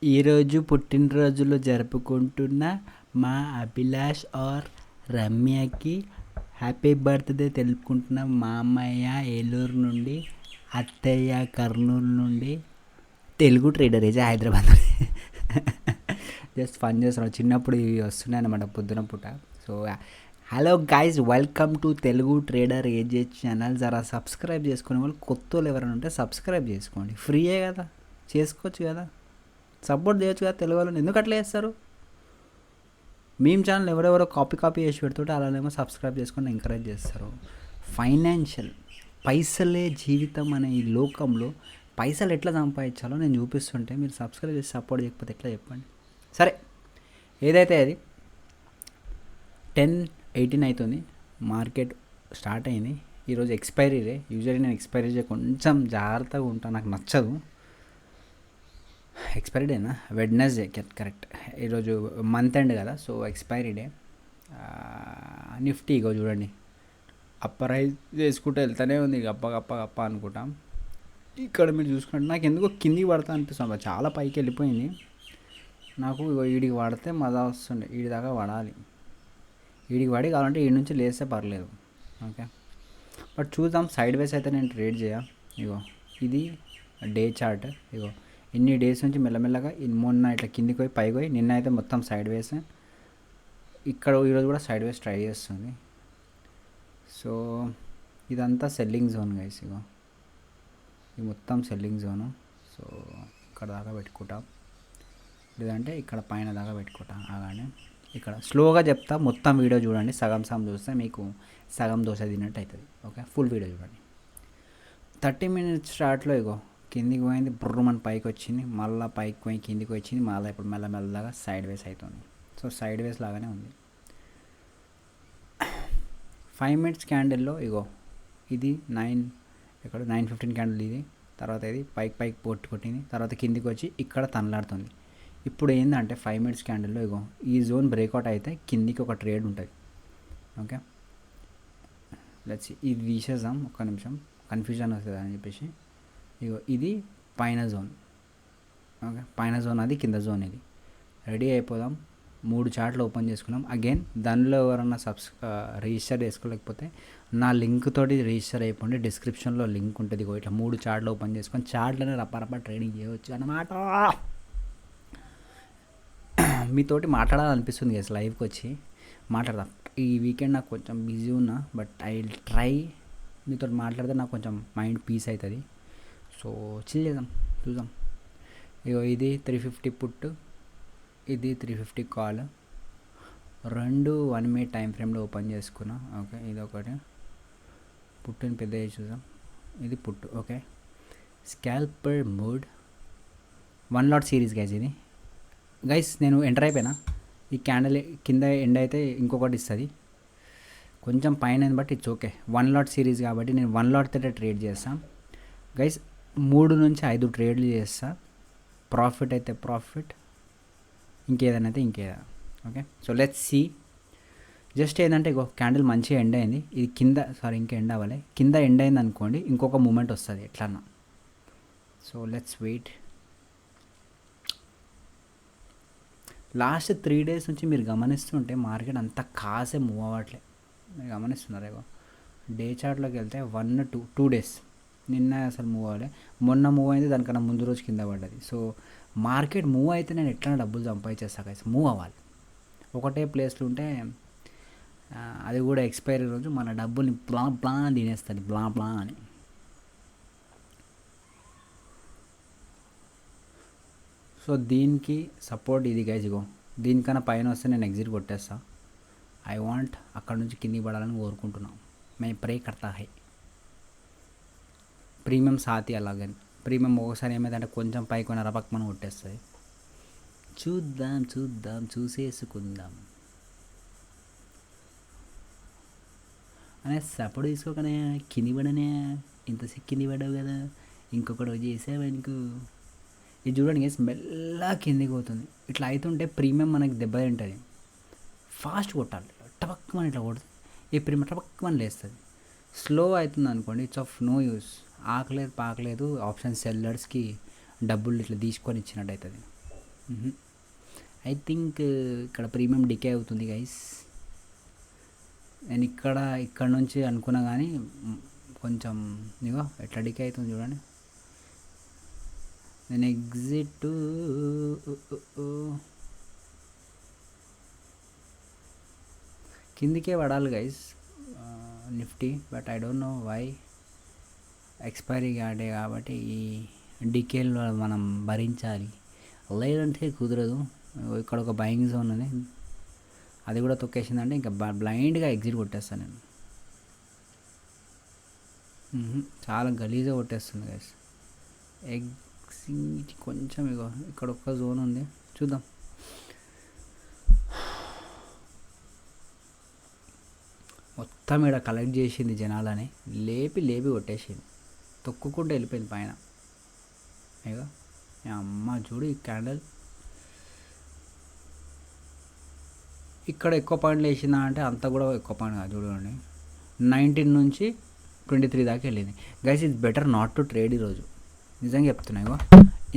ఈరోజు పుట్టినరోజులు జరుపుకుంటున్న మా అభిలాష్ ఆర్ రమ్యకి హ్యాపీ బర్త్డే తెలుపుకుంటున్న మామయ్య ఏలూరు నుండి, అత్తయ్య కర్నూలు నుండి, తెలుగు ట్రేడర్ ఏజా హైదరాబాద్ నుండి. జస్ట్ ఫన్ చేస్తున్నాం. చిన్నప్పుడు ఇవి వస్తున్నాయి అన్నమాట పొద్దున పూట. So hello guys, welcome to Telugu trader AJ channel. జరా సబ్స్క్రైబ్ చేసుకునే వాళ్ళు కొత్త వాళ్ళు ఎవరైనా ఉంటే సబ్స్క్రైబ్ చేసుకోండి. ఫ్రీయే కదా, చేసుకోవచ్చు కదా, సపోర్ట్ చేయొచ్చు కదా. తెలుగు వాళ్ళని ఎందుకు అట్లా చేస్తారు? మేము ఛానల్ ఎవరెవరో కాపీ చేసి పెడుతుంటే అలానేమో సబ్స్క్రైబ్ చేసుకొని ఎంకరేజ్ చేస్తారు. ఫైనాన్షియల్ పైసలే జీవితం అనే ఈ లోకంలో పైసలు ఎట్లా సంపాదించాలో నేను చూపిస్తుంటే మీరు సబ్స్క్రైబ్ చేసి సపోర్ట్ చేయకపోతే ఎట్లా చెప్పండి? సరే, ఏదైతే అది 10:18 అవుతుంది, మార్కెట్ స్టార్ట్ అయింది. ఈరోజు ఎక్స్పైరీ డే. యూజువల్లీ నేను ఎక్స్పైరీ డే కొంచెం జాగ్రత్తగా ఉంటాను, నాకు నచ్చదు. ఎక్స్పైరీ డేనా? Wednesday, correct. ఈరోజు మంత్ ఎండ్ కదా, సో ఎక్స్పైరీ డే. నిఫ్టీ ఇగో చూడండి, అప్పర్ హై చేసుకుంటూ వెళ్తూనే ఉంది, గప్ప అనుకుంటాం. ఇక్కడ మీరు చూసుకుంటే నాకు ఎందుకో కిందికి పడతా అనిపిస్తుంది, చాలా పైకి వెళ్ళిపోయింది. నాకు వీడికి పడితే మజా వస్తుండే, వీడి దాకా పడాలి. వీడికి పడి కావాలంటే వీడి నుంచి లేస్తే పర్లేదు, ఓకే. బట్ చూద్దాం. సైడ్ వేస్ అయితే నేను ట్రేడ్ ఇగో ఇది డే చార్ట్. ఇగో ఇన్ని డేస్ నుంచి మెల్లమెల్లగా మొన్న ఇట్లా కిందికి పోయి పైకి పోయి, నిన్న అయితే మొత్తం సైడ్ వేస్. ఇక్కడ ఈరోజు కూడా సైడ్ వేస్ ట్రై చేస్తుంది. సో ఇదంతా సెల్లింగ్ జోన్ గైస్. ఇగో ఇది మొత్తం సెల్లింగ్ జోను. సో ఇక్కడ దాకా పెట్టుకుంటాం, లేదంటే ఇక్కడ పైన దాకా పెట్టుకుంటాం. అలానే ఇక్కడ స్లోగా చెప్తా, మొత్తం వీడియో చూడండి. సగం చూస్తే మీకు సగం దోశ తిన్నట్టు అవుతుంది, ఓకే. ఫుల్ వీడియో చూడండి. 30 minutes స్టార్ట్లో ఇగో కిందికి పోయింది, బుర్రమని పైకి వచ్చింది, మళ్ళీ పైకి పోయి కిందికి వచ్చింది, మళ్ళీ ఇప్పుడు మెల్లమెల్లగా సైడ్ వేస్ అవుతుంది. సో సైడ్ వేస్ లాగానే ఉంది. 5 minutes క్యాండిల్లో ఇగో ఇది 9:15 క్యాండిల్ ఇది. తర్వాత ఇది పైకి పొట్టు కొట్టింది, తర్వాత కిందికి వచ్చి ఇక్కడ తనలాడుతుంది. ఇప్పుడు ఏంటంటే 5 minutes క్యాండిల్లో ఇగో ఈ జోన్ బ్రేక్అవుట్ అయితే కిందికి ఒక ట్రేడ్ ఉంటుంది, ఓకే. లెట్స్ ఇది తీసేద్దాం, ఒక్క నిమిషం, కన్ఫ్యూజన్ వస్తుంది అని చెప్పేసి. ఇగో ఇది పైన జోన్, ఓకే. పైన జోన్ అది, కింద జోన్ ఇది. రెడీ అయిపోదాం. 3 చార్ట్లు ఓపెన్ చేసుకున్నాం. అగైన్ దానిలో ఎవరన్నా రిజిస్టర్ చేసుకోలేకపోతే నా లింక్ తోటి రిజిస్టర్ అయిపోండి. డిస్క్రిప్షన్లో లింక్ ఉంటుంది. ఇట్లా 3 చార్ట్లు ఓపెన్ చేసుకొని చార్ట్లోనే రప్ప ట్రేడింగ్ చేయవచ్చు అన్నమాట. మీతోటి మాట్లాడాలనిపిస్తుంది కదా లైవ్కి వచ్చి మాట్లాడదాం. ఈ వీకెండ్ నాకు కొంచెం బిజీ ఉన్నా, బట్ ఐ విల్ ట్రై. మీతో మాట్లాడితే నాకు కొంచెం మైండ్ పీస్ అవుతుంది. సో చిల్ చేద్దాం, చూద్దాం. ఇగో ఇది 350 పుట్, ఇది 350 కాల్. 2 1 minute టైం ఫ్రేమ్లో ఓపెన్ చేసుకున్నా, ఓకే. ఇది ఒకటి పుట్టుని పెద్దగా చూద్దాం. ఇది పుట్టు, okay. స్కాల్పర్ mode 1 lot series guys. ఇది గైస్ నేను ఎంటర్ అయిపోయినా. ఈ క్యాండిల్ కింద ఎండ్ అయితే ఇంకొకటి ఇస్తుంది, కొంచెం పైన బట్టి ఇట్స్ ఓకే. 1 lot సిరీస్ కాబట్టి నేను 1 lot తోటే ట్రేడ్ చేస్తాను గైస్. 3 నుంచి 5 ట్రేడ్లు చేస్తా. ప్రాఫిట్ అయితే ప్రాఫిట్, ఇంకేదైనా అయితే ఇంకేదైనా, okay. So let's see. Just ఏంటంటే ఇగో క్యాండిల్ మంచిగా ఎండ్ అయింది. ఇది కింద ఇంకా ఎండ్ అవ్వాలి. కింద ఎండ్ అయింది అనుకోండి, ఇంకొక మూమెంట్ వస్తుంది ఎట్లన్నా. So let's wait. Last 3 days నుంచి మీరు గమనిస్తుంటే మార్కెట్ అంతా కాసే మూవ్ అవ్వట్లే, మీరు గమనిస్తున్నారు. ఇగో డే చార్ట్లోకి వెళ్తే 1-2 days నిన్న అసలు మూవ్ అవ్వలే, మొన్న మూవ్ అయింది, దానికన్నా ముందు రోజు కింద పడ్డది. సో మార్కెట్ మూవ్ అయితే నేను ఎట్లా డబ్బులు సంపాదించేస్తా కదా, మూవ్ అవ్వాలి. ఒకటే ప్లేస్లో ఉంటే అది కూడా ఎక్స్పైరీ రోజు మన డబ్బుల్ని ప్లా తినేస్తుంది, ప్లా అని. సో దీనికి సపోర్ట్ ఇది గైజ్. ఇగో దీనికన్నా పైన వస్తే నేను ఎగ్జిట్ కొట్టేస్తా. ఐ వాంట్ అక్కడ నుంచి కిందికి పడాలని కోరుకుంటున్నాను. మే ప్రే కర్తా హై. ప్రీమియం సాతి అలాగని ప్రీమియం ఒకసారి ఏమైందంటే కొంచెం పైకి కొన్న రపక్ మనం కొట్టేస్తుంది. చూద్దాం చూసేసుకుందాం అనే సపోర్ట్ తీసుకోకనే కింది పడనే. ఇంతసేపు కింది పడ్డావు కదా, ఇంకొకటి రోజు చేసావు ఇంకో. ఇది చూడండి గైస్, మెల్లగా కిందికి పోతుంది. ఇట్లా అవుతుంటే ప్రీమియం మనకి దెబ్బ తింటుంది. ఫాస్ట్ కొట్టాలి, టపక్కమని ఇట్లా కొడుతుంది, ఈ ప్రీమియం టపక్కమని లేస్తుంది. స్లో అవుతుంది అనుకోండి, ఇట్స్ ఆఫ్ నో యూస్. ఆకలేదు పాకలేదు ఆప్షన్ సెల్లర్స్కి డబ్బులు ఇట్లా తీసుకొని ఇచ్చినట్టు అవుతుంది. ఐ థింక్ ఇక్కడ ప్రీమియం డికే అవుతుంది గైస్. నేను ఇక్కడ నుంచి అనుకున్నా కానీ కొంచెం ఇగో ఎట్లా డికే అవుతుంది చూడండి. నేను ఎగ్జిట్ కిందికే పడాలి guys Nifty, but I don't know why. Expiry కాడే కాబట్టి ఈ డికేలో మనం భరించాలి, లేదంటే కుదరదు. ఇక్కడ ఒక బయింగ్ జోన్ ఉంది, అది కూడా తొక్కేసిందంటే ఇంకా బ్లైండ్గా ఎగ్జిట్ కొట్టేస్తాను నేను. చాలా గలీజ్గా కొట్టేస్తుంది గైస్. ఎగ్జిట్ కొంచెం ఇగో ఇక్కడ ఒక్క జోన్ ఉంది, చూద్దాం. మొత్తం ఇక్కడ కలెక్ట్ చేసింది జనాలని, లేపి కొట్టేసింది, తొక్కుకుంటూ వెళ్ళిపోయింది పైన. ఇగో అమ్మ చూడు ఈ క్యాండిల్ ఇక్కడ ఎక్కువ పాయింట్లు వేసిందా అంటే అంత కూడా ఎక్కువ పాయింట్ కాదు చూడండి. 19 నుంచి 23 దాకా వెళ్ళింది guys. It's better not to trade ఈరోజు, నిజంగా చెప్తున్నా. ఇగో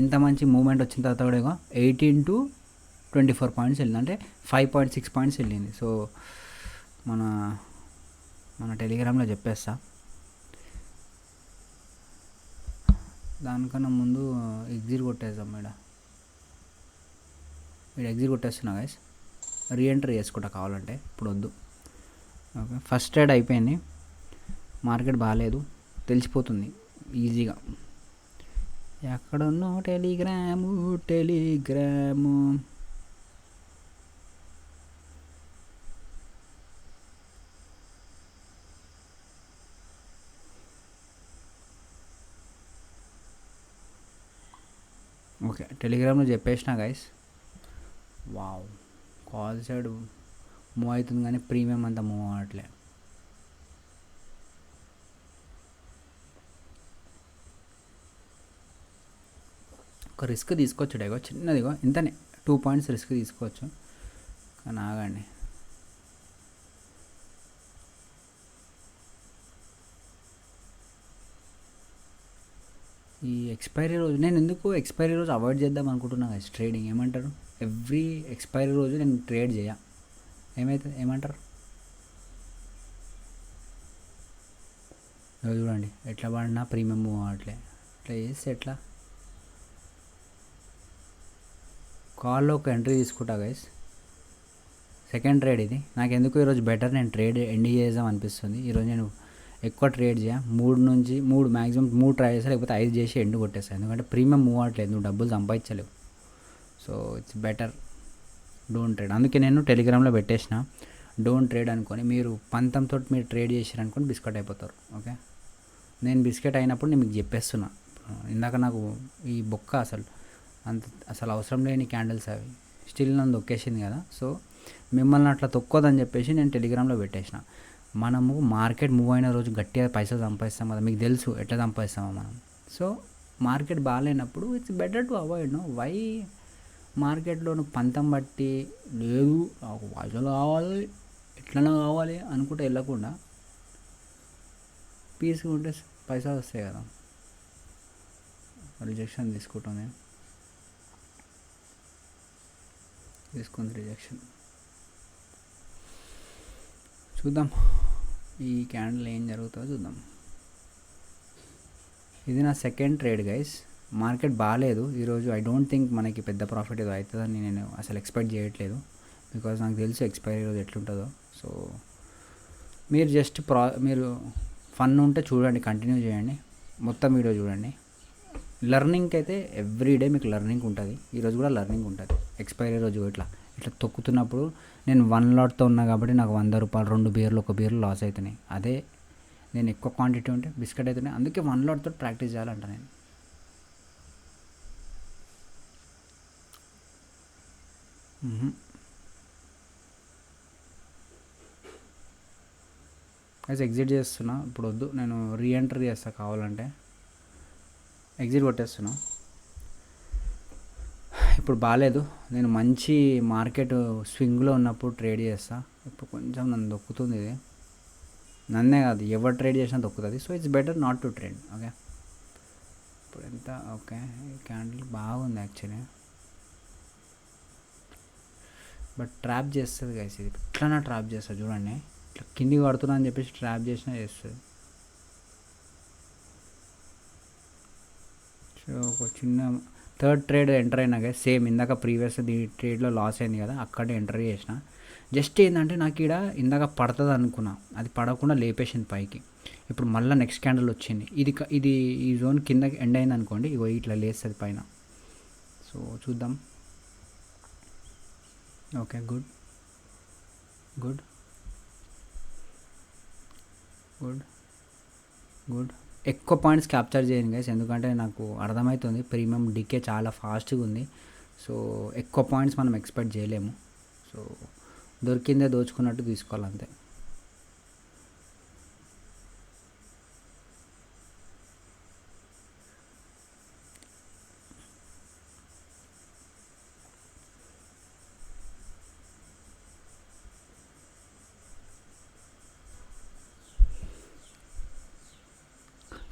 ఇంత మంచి మూమెంట్ వచ్చిన తర్వాత కూడా ఇగో 18 to 24 పాయింట్స్ వెళ్ళింది, అంటే 5.6 పాయింట్స్ వెళ్ళింది. సో మన టెలిగ్రామ్లో చెప్పేస్తా. దానికన్నా ముందు ఎగ్జిట్ కొట్టేద్దాం. ఇక్కడ ఎగ్జిట్ కొట్టేస్తున్నా గైస్, రీఎంట్రీ చేసుకుంటా కావాలంటే, ఇప్పుడు వద్దు. ఓకే, ఫస్ట్ ట్రేడ్ అయిపోయింది. మార్కెట్ బాగాలేదు, తెలిసిపోతుంది ఈజీగా. ఎక్కడున్నో టెలిగ్రాము ఓకే, టెలిగ్రామ్లో చెప్పేసిన guys. Wow, call side move అవుతుంది కానీ ప్రీమియం అంతా మూవ్ అవ్వట్లే. ఒక రిస్క్ తీసుకోవచ్చు డేగో, చిన్నదిగో ఇంతనే 2 పాయింట్స్ రిస్క్ తీసుకోవచ్చు. కానీ ఆగండి, ఈ ఎక్స్పైరీ రోజు నేను ఎందుకు ఎక్స్పైరీ రోజు అవాయిడ్ చేద్దాం అనుకుంటున్నా గైస్. ట్రేడింగ్ ఏమంటారు, ఎవ్రీ ఎక్స్పైరీ రోజు నేను ట్రేడ్ చేయ, ఏమవుతుంది ఏమంటారు? చూడండి ఎట్లా పడినా ప్రీమియం మూవ్ అవ్వట్లే, ఇట్లా చేస్తే ఎట్లా? కాల్లో ఒక ఎంట్రీ తీసుకుంటా గైస్, సెకండ్ ట్రేడ్ ఇది. నాకు ఎందుకు ఈరోజు బెటర్, నేను ట్రేడ్ ఎండ్ చేద్దాం అనిపిస్తుంది. ఈరోజు నేను ఎక్కువ ట్రేడ్ చేయ, 3 మ్యాక్సిమం 3 ట్రై చేస్తా, లేకపోతే 5 చేసి ఎండ్ కొట్టేస్తాను. ఎందుకంటే ప్రీమియం మూవ్ అవ్వట్లేదు, నువ్వు డబ్బులు సంపాదించలేవు. So it's better don't trade. అందుకే నేను టెలిగ్రామ్లో పెట్టేసిన డోంట్ ట్రేడ్ అనుకొని. మీరు పంతంతో మీరు ట్రేడ్ చేసారనుకొని బిస్కెట్ అయిపోతారు. ఓకే, నేను బిస్కెట్ అయినప్పుడు నేను మీకు చెప్పేస్తున్నా. ఇందాక నాకు ఈ బొక్క అసలు అవసరం లేని క్యాండిల్స్ అవి స్టిల్ నన్ను తొక్కేసింది కదా. సో మిమ్మల్ని అట్లా తొక్కోదని చెప్పేసి నేను టెలిగ్రామ్లో పెట్టేసిన. మనము మార్కెట్ మూవ్ అయిన రోజు గట్టిగా పైసలు సంపాదిస్తాం కదా, మీకు తెలుసు ఎట్లా సంపాదిస్తామో మనం. సో మార్కెట్ బాగాలేనప్పుడు it's better to avoid. No why మార్కెట్లో నువ్వు పంతం బట్టి లేదు నాకు పైసలు కావాలి ఎట్లన్నా కావాలి అనుకుంటే వెళ్ళకుండా పీస్గా ఉంటే పైసలు వస్తాయి కదా. రిజెక్షన్ తీసుకుంటుంది రిజెక్షన్. చూద్దాం ఈ క్యాండిల్ ఏం జరుగుతుందో చూద్దాం. ఇది నా సెకండ్ ట్రేడ్ గైస్. మార్కెట్ బాగాలేదు ఈరోజు. ఐ డోంట్ థింక్ మనకి పెద్ద ప్రాఫిట్ ఏదో అవుతుందని నేను అసలు ఎక్స్పెక్ట్ చేయట్లేదు, బికాజ్ నాకు తెలుసు ఎక్స్పైరీ రోజు ఎట్లుంటుందో. సో మీరు జస్ట్ మీరు ఫన్ ఉంటే చూడండి, కంటిన్యూ చేయండి, మొత్తం వీడియో చూడండి. లెర్నింగ్కి అయితే ఎవ్రీడే మీకు లెర్నింగ్ ఉంటుంది. ఈరోజు కూడా లెర్నింగ్ ఉంటుంది. ఎక్స్పైరీ రోజు ఇట్లా తొక్కుతున్నప్పుడు నేను 1 లాట్తో ఉన్నా కాబట్టి నాకు 100 రూపాయలు 2 బీర్లు 1 బీర్లు లాస్ అవుతున్నాయి. అదే నేను ఎక్కువ క్వాంటిటీ ఉంటే బిస్కెట్ అవుతున్నాయి. అందుకే 1 లాట్తో ప్రాక్టీస్ చేయాలంట నేను. అయితే ఎగ్జిట్ చేస్తున్నా ఇప్పుడు, వద్దు నేను రీఎంట్రీ చేస్తా కావాలంటే. ఎగ్జిట్ కొట్టేస్తున్నా, ఇప్పుడు బాగాలేదు. నేను మంచి మార్కెట్ స్వింగ్లో ఉన్నప్పుడు ట్రేడ్ చేస్తా. ఇప్పుడు కొంచెం నన్ను దొక్కుతుంది ఇది, నన్నే కాదు ఎవరు ట్రేడ్ చేసినా దొక్కుతుంది. So it's better not to trade. Okay, ఇప్పుడు ఎంత ఓకే క్యాండిల్ బాగుంది యాక్చువల్లీ. బట్ ట్రాప్ చేస్తుంది గైస్, ఇది ఎట్లన్నా ట్రాప్ చేస్తుంది చూడండి. ఇట్లా కిందికి పడుతున్నా అని చెప్పేసి ట్రాప్ చేసినా చేస్తుంది. సో ఒక చిన్న థర్డ్ ట్రేడ్ ఎంటర్ అయినా గైస్, సేమ్ ఇందాక ప్రీవియస్ ట్రేడ్లో లాస్ అయింది కదా, అక్కడే ఎంటర్ చేసిన. జస్ట్ ఏంటంటే నాకు ఇక్కడ ఇందాక పడుతుంది అనుకున్నా, అది పడకుండా లేపేసింది పైకి. ఇప్పుడు మళ్ళీ నెక్స్ట్ క్యాండిల్ వచ్చింది, ఇది ఈ జోన్ కిందకి ఎండ్ అయింది అనుకోండి, ఇగో ఇట్లా లేస్తుంది పైన. సో చూద్దాం. Okay, good good good good. ఎక్కువ పాయింట్స్ క్యాప్చర్ చేయండి గైస్, ఎందుకంటే నాకు అర్థమవుతుంది ప్రీమియం డికే చాలా ఫాస్ట్గా ఉంది. సో ఎక్కువ పాయింట్స్ మనం ఎక్స్పెక్ట్ చేయలేము. సో దొరికిందే దోచుకున్నట్టు తీసుకోవాలంతే.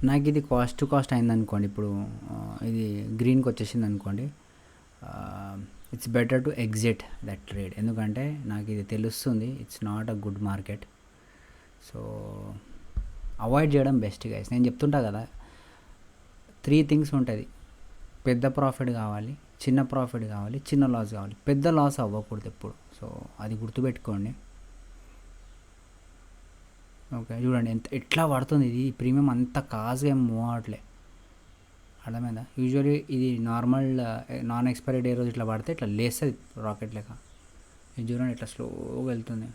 నాకు ఇది కాస్ట్ టు కాస్ట్ అయింది అనుకోండి, ఇప్పుడు ఇది గ్రీన్కి వచ్చేసింది అనుకోండి, it's better to exit that trade. ఎందుకంటే నాకు ఇది తెలుస్తుంది it's not a good market. So avoid చేయడం బెస్ట్ గైస్. నేను చెప్తుంటా కదా, 3 థింగ్స్ ఉంటుంది: పెద్ద ప్రాఫిట్ కావాలి, చిన్న ప్రాఫిట్ కావాలి, చిన్న లాస్ కావాలి. పెద్ద లాస్ అవ్వకూడదు ఎప్పుడు. సో అది గుర్తుపెట్టుకోండి. ఓకే, చూడండి ఎట్లా పడుతుంది ఇది. ప్రీమియం అంత కాస్గా ఏం మూవ్ అవ్వట్లే, అర్థమైందా? యూజువల్లీ ఇది నార్మల్ నాన్ ఎక్స్పైరీ డే రోజు ఇట్లా పడితే ఇట్లా లేస్తుంది రాకెట్ లెక్క. ఇది చూడండి ఇట్లా స్లోగా వెళ్తుంది.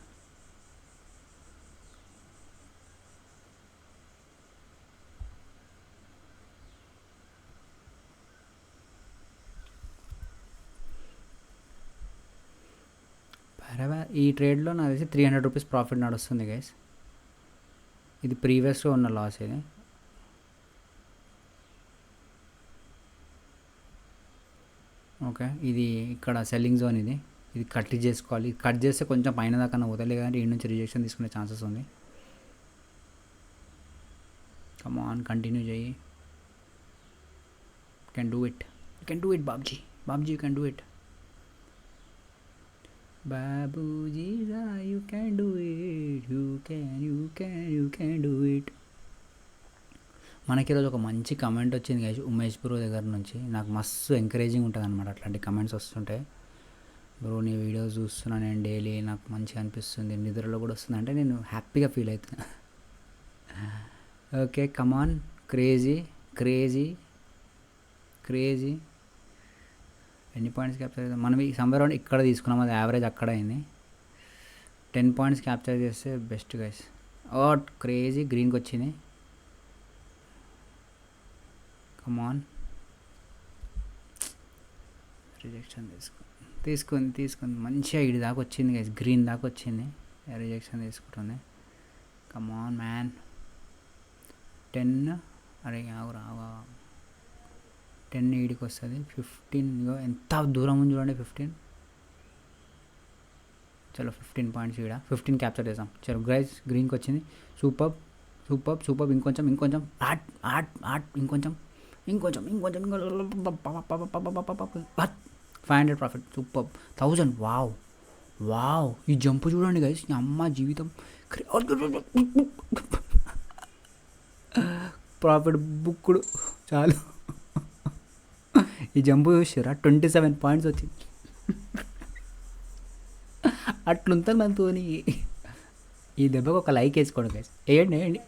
ఈ ట్రేడ్లో నాకు తెలిసి 300 రూపీస్ ప్రాఫిట్ నడుస్తుంది గైస్. ఇది ప్రీవియస్గా ఉన్న లాస్ ఇది. ఓకే, ఇది ఇక్కడ సెల్లింగ్ జోన్. ఇది కట్ చేసుకోవాలి. కట్ చేస్తే కొంచెం పైన దాకా పోతాయి, లేదంటే ఈ నుంచి రిజెక్షన్ తీసుకునే ఛాన్సెస్ ఉంది. కమ్ ఆన్, కంటిన్యూ చేయి. Can do it, Babji, you can do it. Babuji you can do it, you can do it. మనకి ఈరోజు ఒక మంచి కమెంట్ వచ్చింది గైస్ ఉమేష్ బ్రో దగ్గర నుంచి. నాకు మస్తు ఎంకరేజింగ్ ఉంటుంది అనమాట అట్లాంటి కమెంట్స్ వస్తుంటే. బ్రో నీ వీడియోస్ చూస్తున్నా నేను డైలీ, నాకు మంచిగా అనిపిస్తుంది, నిద్రలో కూడా వస్తుంది అంటే నేను హ్యాపీగా ఫీల్ అవుతున్నా. ఓకే, కమాన్, క్రేజీ. ఎన్ని పాయింట్స్ క్యాప్చర్ చేద్దాం మనం? ఈ సమ్వేర్ అరౌండ్ ఇక్కడ తీసుకున్నాం, అది యావరేజ్ అక్కడ అయింది. 10 పాయింట్స్ క్యాప్చర్ చేస్తే బెస్ట్ గైస్. క్రేజీ గ్రీన్కి వచ్చింది. కమాన్, రిజెక్షన్ తీసుకుంది మంచిగా. ఇడి దాకా వచ్చింది గైస్, గ్రీన్ దాకా వచ్చింది, రిజెక్షన్ తీసుకుంటుంది. Come on man. 10, అరే రావా, 10 ఈడికి వస్తుంది. 15 ఎంత దూరం ఉంది చూడండి, 15. చలో 15 పాయింట్స్ ఈడ 15 క్యాప్చర్ చేసాం. చలో గైస్, గ్రీన్కి వచ్చింది. సూపర్. ఇంకొంచెం ఇంకొంచెం 500 ప్రాఫిట్. సూపర్. 1000. వావ్. ఈ జంప్ చూడండి గైస్, అమ్మ జీవితం. ప్రాఫిట్ బుక్కుడు చాలు. ఈ జంప్ చూసారా, 27 పాయింట్స్ వచ్చింది. అట్లుంటుంది మనతోని. ఈ దెబ్బకు ఒక లైక్ వేసుకోండి గైస్, వేయండి.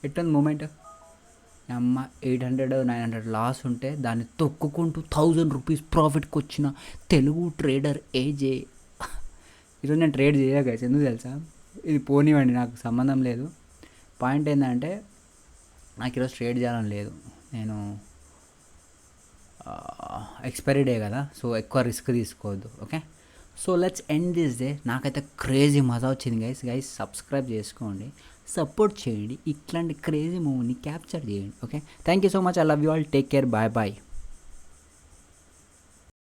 ఎట్టుంది మూమెంట్? అమ్మ 800, 900 లాస్ ఉంటే దాన్ని తొక్కుకుంటూ 1000 రూపీస్ ప్రాఫిట్కి వచ్చిన తెలుగు ట్రేడర్ ఏజే. ఈరోజు నేను ట్రేడ్ చేయా గైస్, ఎందుకు తెలుసా? ఇది పోనివ్వండి, నాకు సంబంధం లేదు. పాయింట్ ఏంటంటే నాకు ఈరోజు ట్రేడ్ చేయాలని లేదు. నేను ఎక్స్పైరీ డే కదా, సో ఎక్కువ రిస్క్ తీసుకోవద్దు. Okay, so let's end this day. నాకైతే క్రేజీ మజా వచ్చింది గైస్. సబ్స్క్రైబ్ చేసుకోండి, సపోర్ట్ చేయండి, ఇట్లాంటి క్రేజీ మూవీని క్యాప్చర్ చేయండి. Okay, thank you so much. I love you all. Take care. Bye.